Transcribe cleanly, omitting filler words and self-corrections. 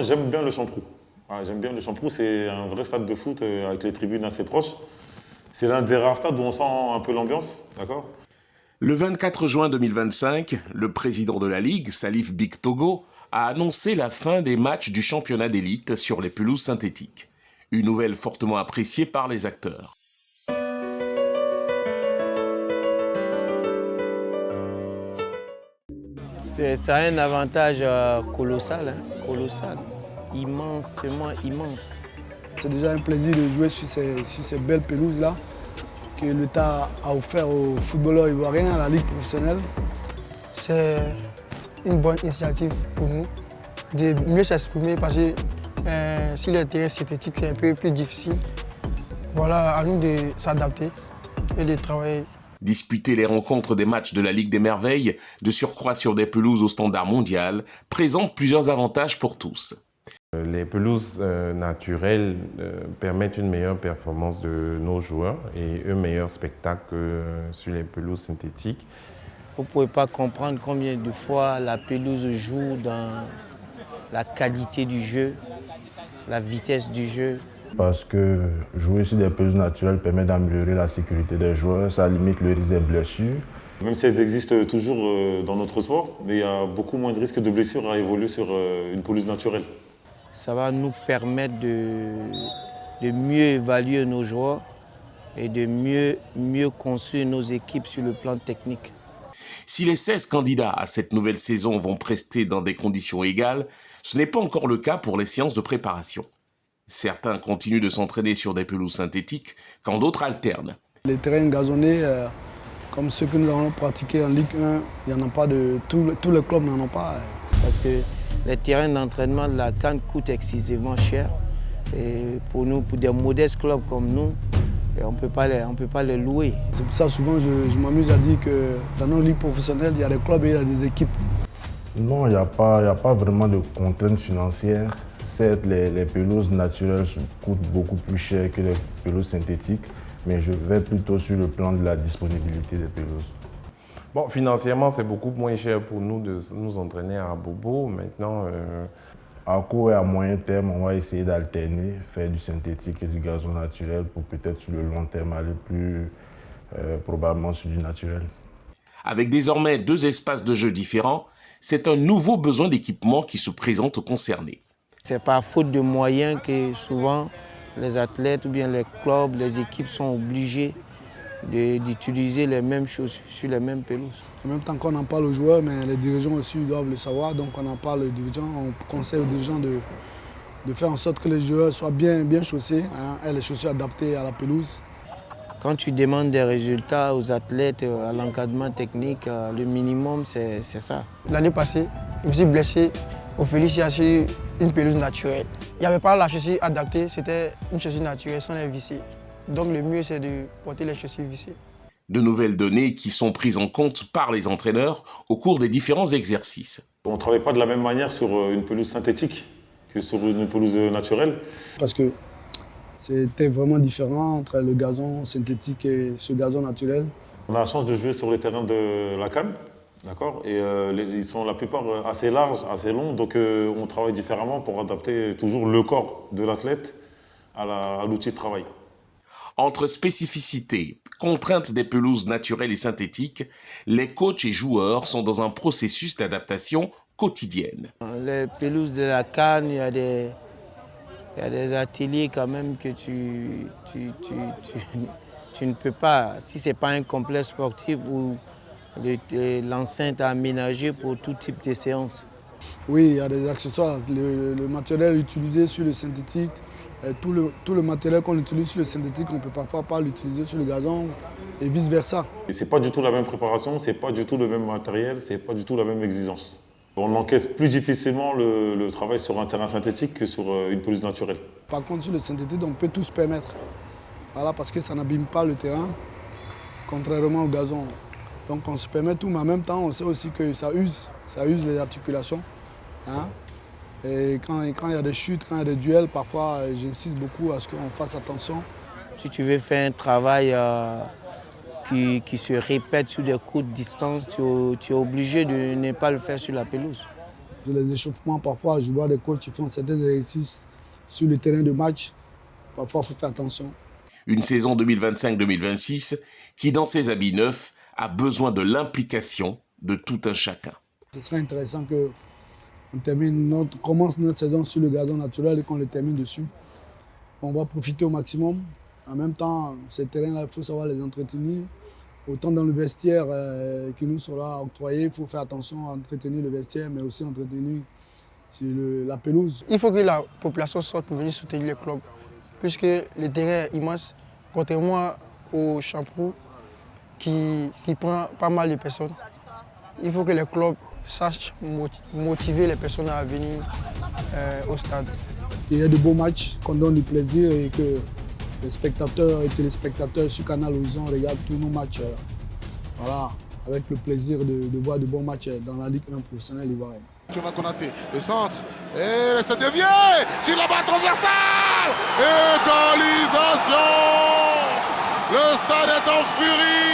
j'aime bien le Champrou. Voilà, j'aime bien le Champrou, c'est un vrai stade de foot avec les tribunes assez proches. C'est l'un des rares stades où on sent un peu l'ambiance, d'accord? Le 24 juin 2025, le président de la Ligue, Salif Bik Togo, a annoncé la fin des matchs du championnat d'élite sur les pelouses synthétiques. Une nouvelle fortement appréciée par les acteurs. Ça a un avantage colossal, colossal, immensément immense. C'est déjà un plaisir de jouer sur ces belles pelouses-là que l'État a offert aux footballeurs ivoiriens à la Ligue professionnelle. C'est une bonne initiative pour nous de mieux s'exprimer parce que si le terrain synthétique c'est un peu plus difficile, voilà, à nous de s'adapter et de travailler. Disputer les rencontres des matchs de la Ligue des Merveilles, de surcroît sur des pelouses au standard mondial, présente plusieurs avantages pour tous. Les pelouses naturelles permettent une meilleure performance de nos joueurs et un meilleur spectacle que sur les pelouses synthétiques. Vous ne pouvez pas comprendre combien de fois la pelouse joue dans la qualité du jeu, la vitesse du jeu. Parce que jouer sur des pelouses naturelles permet d'améliorer la sécurité des joueurs, ça limite le risque des blessures. Même si elles existent toujours dans notre sport, mais il y a beaucoup moins de risques de blessures à évoluer sur une pelouse naturelle. Ça va nous permettre de mieux évaluer nos joueurs et de mieux construire nos équipes sur le plan technique. Si les 16 candidats à cette nouvelle saison vont prester dans des conditions égales, ce n'est pas encore le cas pour les séances de préparation. Certains continuent de s'entraîner sur des pelouses synthétiques, quand d'autres alternent. Les terrains gazonnés, comme ceux que nous allons pratiquer en Ligue 1, il n'y en a pas de... Tous les clubs n'en ont pas. Parce que les terrains d'entraînement de la CAN coûtent excessivement cher. Et pour nous, pour des modestes clubs comme nous, on ne peut pas les louer. C'est pour ça souvent je m'amuse à dire que dans nos ligues professionnelles, il y a des clubs et il y a des équipes. Non, il n'y a pas vraiment de contraintes financières. Certes, les pelouses naturelles coûtent beaucoup plus cher que les pelouses synthétiques, mais je vais plutôt sur le plan de la disponibilité des pelouses. Bon, financièrement, c'est beaucoup moins cher pour nous de nous entraîner à Bobo. Maintenant, à court et à moyen terme, on va essayer d'alterner, faire du synthétique et du gazon naturel pour peut-être sur le long terme aller plus probablement sur du naturel. Avec désormais 2 espaces de jeu différents, c'est un nouveau besoin d'équipement qui se présente aux concernés. C'est par faute de moyens que souvent les athlètes ou bien les clubs, les équipes sont obligés d'utiliser les mêmes choses sur les mêmes pelouses. En même temps qu'on en parle aux joueurs, mais les dirigeants aussi doivent le savoir. Donc on en parle aux dirigeants, on conseille aux dirigeants de faire en sorte que les joueurs soient bien chaussés, et les chaussures adaptées à la pelouse. Quand tu demandes des résultats aux athlètes, à l'encadrement technique, le minimum c'est ça. L'année passée, je me suis blessé au félicitations une pelouse naturelle. Il n'y avait pas la chaussure adaptée, c'était une chaussure naturelle sans les vissés. Donc le mieux c'est de porter les chaussures vissées. De nouvelles données qui sont prises en compte par les entraîneurs au cours des différents exercices. On ne travaille pas de la même manière sur une pelouse synthétique que sur une pelouse naturelle. Parce que c'était vraiment différent entre le gazon synthétique et ce gazon naturel. On a la chance de jouer sur les terrains de la CAN, d'accord, et ils sont la plupart assez larges, assez longs, donc on travaille différemment pour adapter toujours le corps de l'athlète à l'outil de travail. Entre spécificités, contraintes des pelouses naturelles et synthétiques, les coachs et joueurs sont dans un processus d'adaptation quotidienne. Les pelouses de la CAN, il y a des ateliers quand même que tu ne peux pas, si ce n'est pas un complexe sportif où l'enceinte est aménagée pour tout type de séance. Oui, il y a des accessoires, le matériel utilisé sur le synthétique, tout le matériel qu'on utilise sur le synthétique, on ne peut parfois pas l'utiliser sur le gazon et vice-versa. Ce n'est pas du tout la même préparation, ce n'est pas du tout le même matériel, ce n'est pas du tout la même exigence. On encaisse plus difficilement le travail sur un terrain synthétique que sur une pelouse naturelle. Par contre, sur le synthétique, on peut tout se permettre. Voilà, parce que ça n'abîme pas le terrain, contrairement au gazon. Donc on se permet tout, mais en même temps, on sait aussi que ça use les articulations. Hein? Et quand il y a des chutes, quand il y a des duels, parfois j'insiste beaucoup à ce qu'on fasse attention. Si tu veux faire un travail qui se répète sur des courtes distances, tu es obligé de ne pas le faire sur la pelouse. Les échauffements, parfois, je vois des coachs qui font certains exercices sur le terrain de match. Parfois, il faut faire attention. Une saison 2025-2026 qui, dans ses habits neufs, a besoin de l'implication de tout un chacun. Ce serait intéressant qu'on commence notre saison sur le gazon naturel et qu'on le termine dessus. On va profiter au maximum. En même temps, ces terrains-là, il faut savoir les entretenir. Autant dans le vestiaire qui nous sera octroyé, il faut faire attention à entretenir le vestiaire, mais aussi entretenir sur la pelouse. Il faut que la population sorte pour venir soutenir le club, puisque le terrain est immense, contrairement au Champrou qui prend pas mal de personnes. Il faut que le club sache motiver les personnes à venir au stade. Il y a de beaux matchs, qu'on donne du plaisir et que les spectateurs et téléspectateurs sur Canal Horizon regardent tous nos matchs voilà, avec le plaisir de voir de bons matchs dans la Ligue 1 professionnelle ivoirienne. Thomas Konaté, le centre, et c'est dévié sur la barre transversale, égalisation. Le stade est en furie.